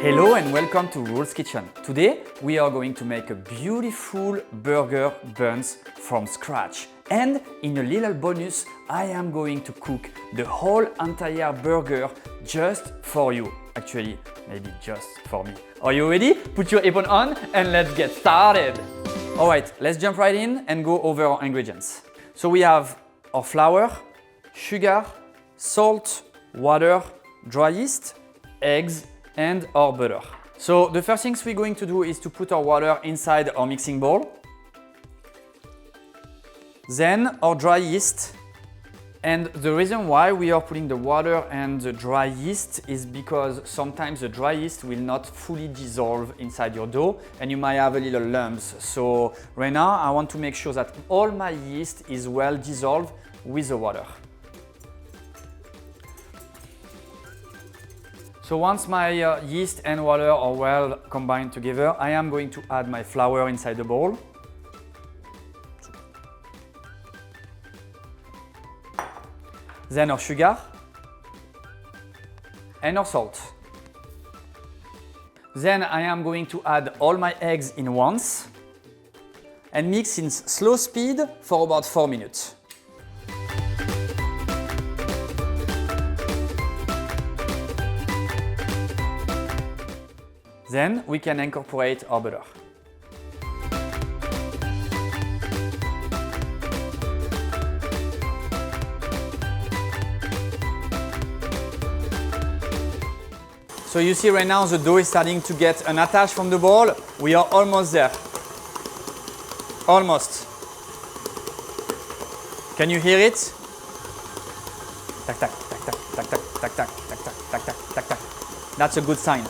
Hello and welcome to Rull's Kitchen. Today we are going to make a beautiful burger buns from scratch. And in a little bonus, I am going to cook the whole entire burger just for you. Actually, maybe just for me. Are you ready? Put your apron on and let's get started. All right, let's jump right in and go over our ingredients. So we have our flour, sugar, salt, water, dry yeast, eggs, and our butter. So the first things we're going to do is to put our water inside our mixing bowl. Then our dry yeast. And the reason why we are putting the water and the dry yeast is because sometimes the dry yeast will not fully dissolve inside your dough and you might have a little lumps. So right now I want to make sure that all my yeast is well dissolved with the water. So once my yeast and water are well combined together, I am going to add my flour inside the bowl. Then our sugar and our salt. Then I am going to add all my eggs in once and mix in slow speed for about 4 minutes. Then we can incorporate our butter. So you see right now the dough is starting to get unattached from the bowl. We are almost there. Almost. Can you hear it? Tac tac tac tac tac tac tac tac tac tac tac tac tac. That's a good sign.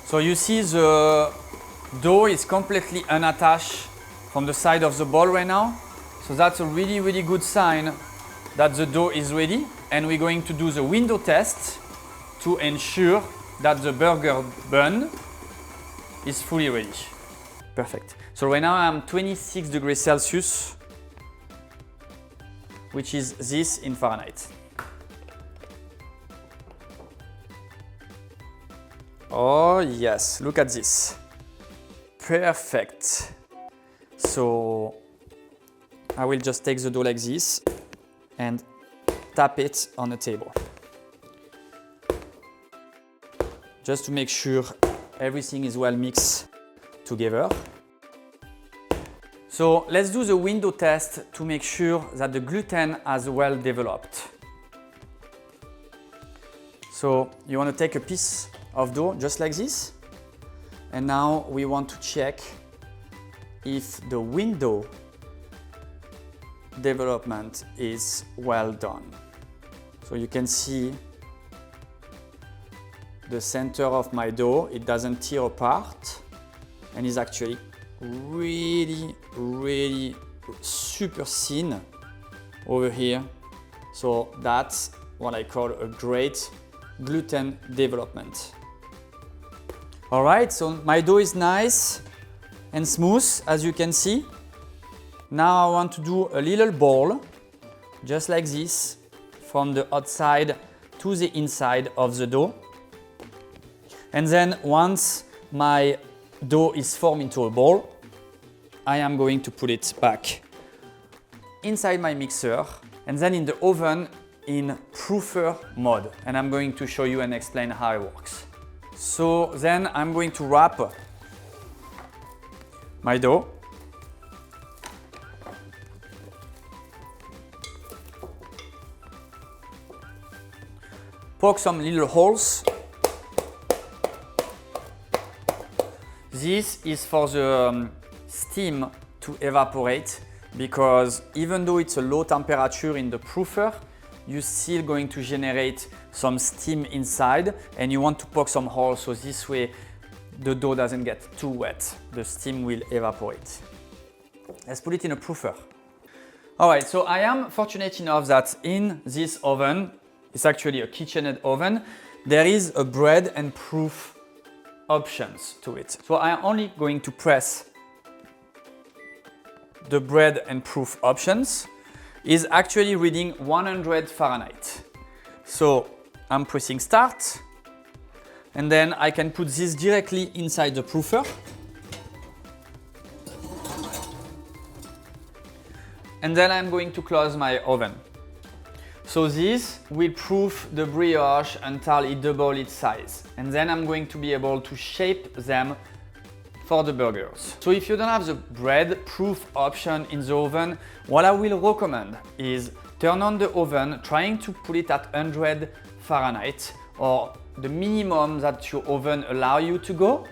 So you see the dough is completely unattached from the side of the bowl right now. So that's a really good sign that the dough is ready. And we're going to do the window test to ensure that the burger bun is fully ready. Perfect. So right now I'm 26 degrees Celsius, which is this in Fahrenheit. Oh yes, look at this. Perfect. So I will just take the dough like this and tap it on the table. Just to make sure everything is well mixed together. So let's do the window test to make sure that the gluten has well developed. So you want to take a piece of dough just like this, and now we want to check if the window development is well done. So you can see the center of my dough, it doesn't tear apart and is actually really super thin over here. So that's what I call a great gluten development. All right, so my dough is nice and smooth, as you can see. Now I want to do a little ball, just like this, from the outside to the inside of the dough. And then once my dough is formed into a ball, I am going to put it back inside my mixer and then in the oven in proofer mode. And I'm going to show you and explain how it works. So then I'm going to wrap my dough. Poke some little holes. This is for the steam to evaporate, because even though it's a low temperature in the proofer, you're still going to generate some steam inside and you want to poke some holes so this way the dough doesn't get too wet. The steam will evaporate. Let's put it in a proofer. All right, so I am fortunate enough that in this oven, it's actually a KitchenAid oven, there is a bread and proof options to it. So I'm only going to press the bread and proof options. Is actually reading 100 Fahrenheit. So I'm pressing start. And then I can put this directly inside the proofer. And then I'm going to close my oven. So this will proof the brioche until it doubles its size. And then I'm going to be able to shape them for the burgers. So if you don't have the bread proof option in the oven, what I will recommend is turn on the oven, trying to put it at 100 Fahrenheit or the minimum that your oven allows you to go.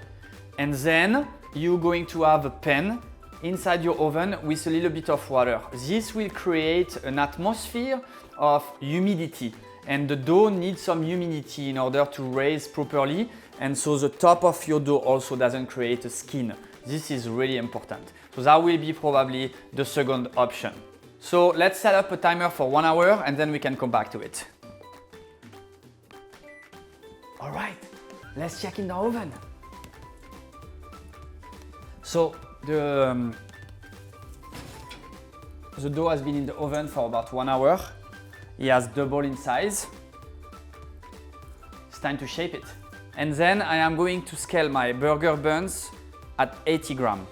And then you're going to have a pan inside your oven with a little bit of water. This will create an atmosphere of humidity, and the dough needs some humidity in order to raise properly, and so the top of your dough also doesn't create a skin. This is really important. So that will be probably the second option. So let's set up a timer for 1 hour and then we can come back to it. All right, let's check in the oven. So the dough has been in the oven for about 1 hour. It has doubled in size. It's time to shape it. And then I am going to scale my burger buns at 80 grams.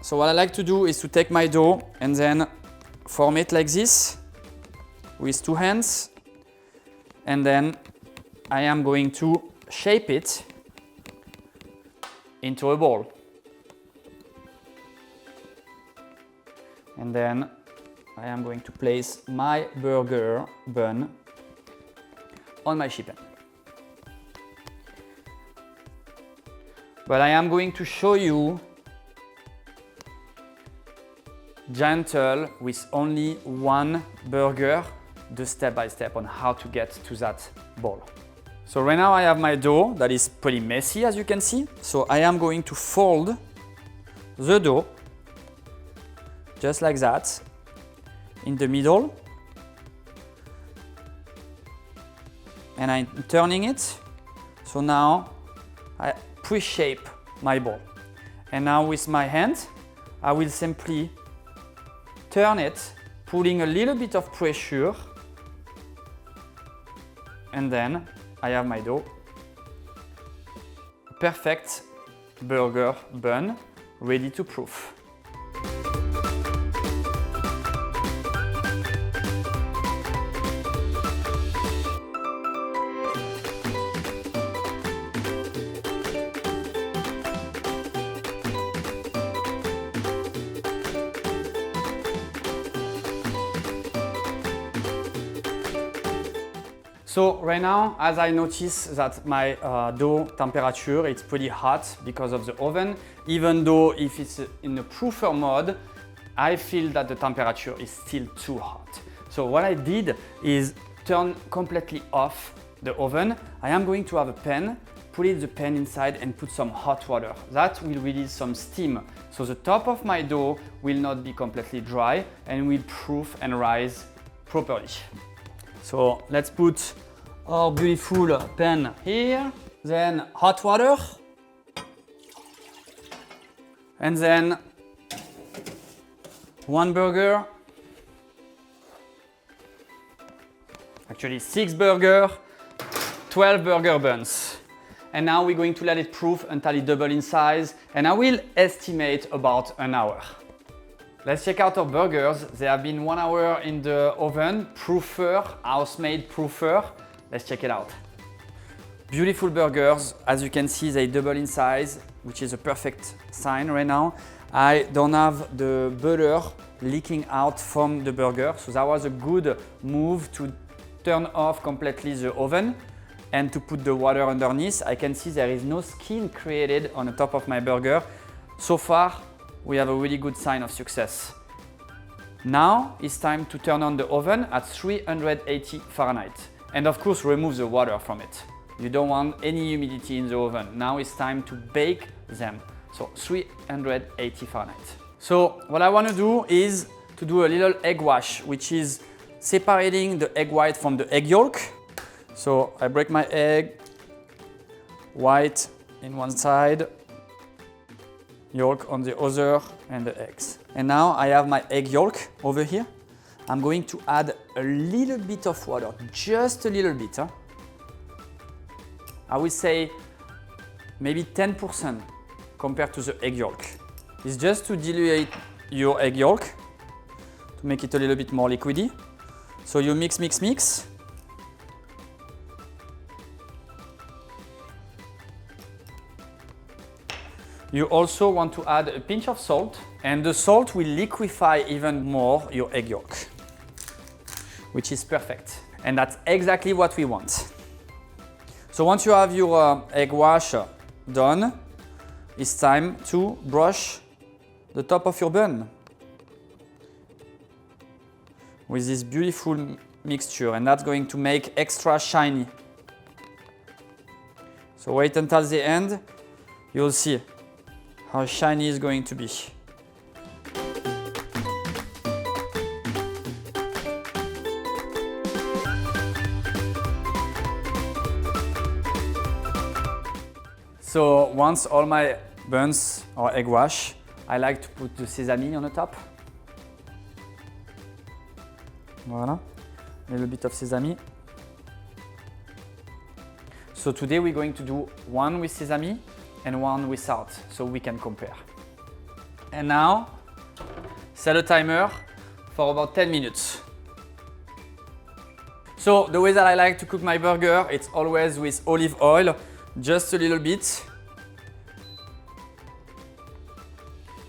So what I like to do is to take my dough and then form it like this with 2 hands, and then I am going to shape it into a ball. And then I am going to place my burger bun on my sheet pan. But I am going to show you gentle with only one burger, the step-by-step on how to get to that ball. So right now I have my dough that is pretty messy, as you can see. So I am going to fold the dough just like that in the middle, and I'm turning it. So now I pre-shape my ball, and now with my hand I will simply turn it, putting a little bit of pressure, and then I have my dough. Perfect burger bun, ready to proof. So right now, as I notice that my dough temperature, it's pretty hot because of the oven, even though if it's in the proofer mode, I feel that the temperature is still too hot. So what I did is turn completely off the oven. I am going to have a pan, put the pan inside and put some hot water. That will release some steam. So the top of my dough will not be completely dry and will proof and rise properly. So let's put our beautiful pan here, then hot water, and then one burger, actually 6 burger, 12 burger buns. And now we're going to let it proof until it doubles in size, and I will estimate about an hour. Let's check out our burgers. They have been 1 hour in the oven, proofer, house-made proofer. Let's check it out. Beautiful burgers. As you can see, they double in size, which is a perfect sign right now. I don't have the butter leaking out from the burger, so that was a good move to turn off completely the oven and to put the water underneath. I can see there is no skin created on the top of my burger. So far, we have a really good sign of success. Now it's time to turn on the oven at 380 Fahrenheit. And of course, remove the water from it. You don't want any humidity in the oven. Now it's time to bake them. So 380 Fahrenheit. So what I want to do is to do a little egg wash, which is separating the egg white from the egg yolk. So I break my egg, white in one side, yolk on the other and the eggs. And now I have my egg yolk over here. I'm going to add a little bit of water, just a little bit. Huh? I would say maybe 10% compared to the egg yolk. It's just to dilute your egg yolk, to make it a little bit more liquidy. So you mix, mix, mix. You also want to add a pinch of salt, and the salt will liquefy even more your egg yolk, which is perfect. And that's exactly what we want. So once you have your egg wash done, it's time to brush the top of your bun with this beautiful mixture, and that's going to make extra shiny. So wait until the end, you'll see how shiny it's going to be. So once all my buns are egg wash, I like to put the sesame on the top. Voilà, a little bit of sesame. So today we're going to do one with sesame and one without, so we can compare. And now, set a timer for about 10 minutes. So the way that I like to cook my burger, it's always with olive oil, just a little bit.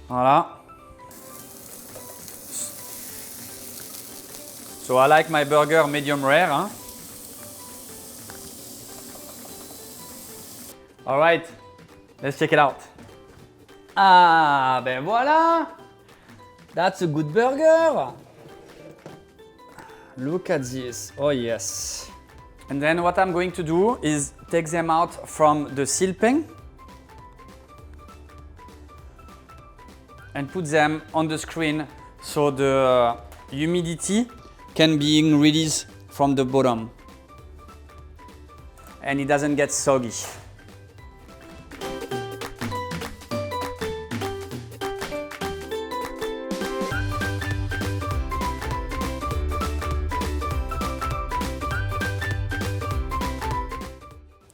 Voilà. So I like my burger medium rare. Huh? All right. Let's check it out. Ah, ben voilà! That's a good burger! Look at this. Oh yes. And then what I'm going to do is take them out from the seal pen and put them on the screen so the humidity can be released from the bottom and it doesn't get soggy.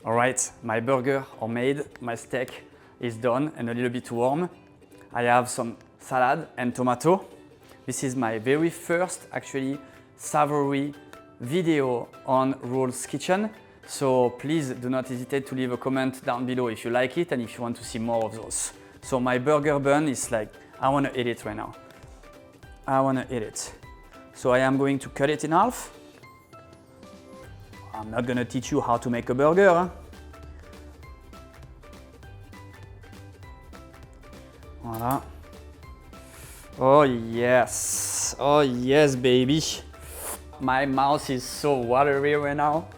Alright, my burger are made, my steak is done and a little bit warm. I have some salad and tomato. This is my very first actually savory video on Rull's kitchen. So please do not hesitate to leave a comment down below if you like it and if you want to see more of those. So my burger bun is like, I want to eat it right now. I want to eat it. So I am going to cut it in half. I'm not going to teach you how to make a burger. Huh? Voilà. Oh yes. Oh yes, baby. My mouth is so watery right now.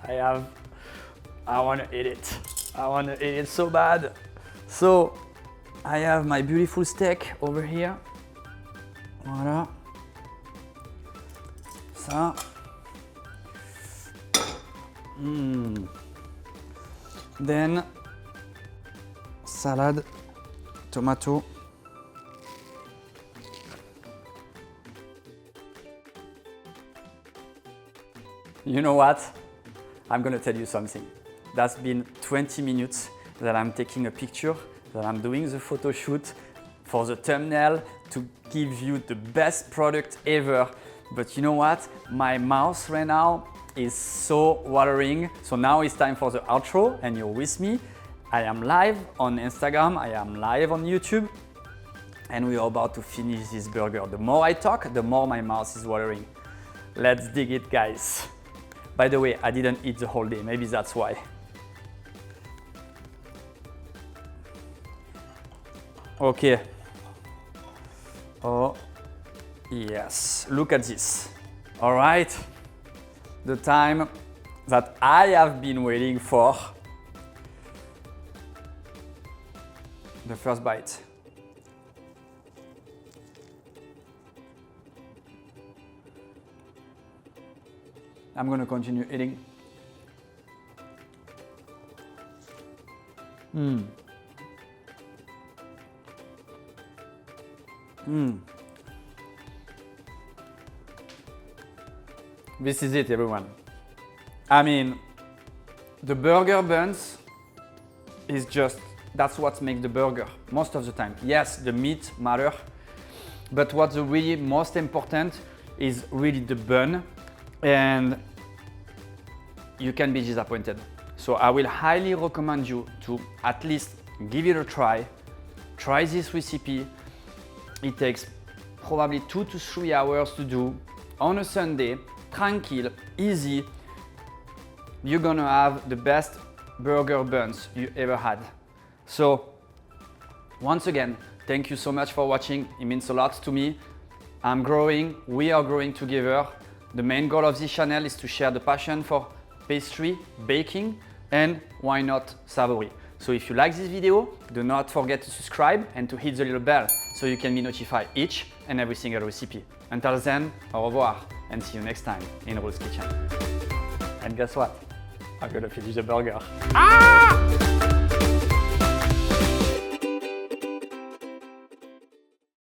I want to eat it. I want to eat it so bad. So I have my beautiful steak over here. Voilà. Ça. Then salad, tomato. You know what? I'm gonna tell you something. That's been 20 minutes that I'm taking a picture, that I'm doing the photo shoot for the thumbnail to give you the best product ever. But you know what? My mouth right now is so watering. So now it's time for the outro and you're with me. I am live on Instagram, I am live on YouTube, and we are about to finish this burger. The more I talk, the more my mouth is watering. Let's dig it, guys. By the way, I didn't eat the whole day, maybe that's why. Okay. Oh, yes, look at this. All right, the time that I have been waiting for. The first bite. I'm gonna continue eating. This is it, everyone. I mean, the burger buns is just, that's what makes the burger most of the time. Yes, the meat matter, but what's really most important is really the bun, and you can be disappointed. So I will highly recommend you to at least give it a try. Try this recipe. It takes probably 2 to 3 hours to do on a Sunday, tranquil, easy. You're gonna have the best burger buns you ever had. So once again, thank you so much for watching. It means a lot to me. I'm growing, we are growing together. The main goal of this channel is to share the passion for pastry, baking, and why not savory. So if you like this video, do not forget to subscribe and to hit the little bell so you can be notified each and every single recipe. Until then, au revoir and see you next time in Rull's Kitchen. And guess what? I'm gonna finish the burger. Ah!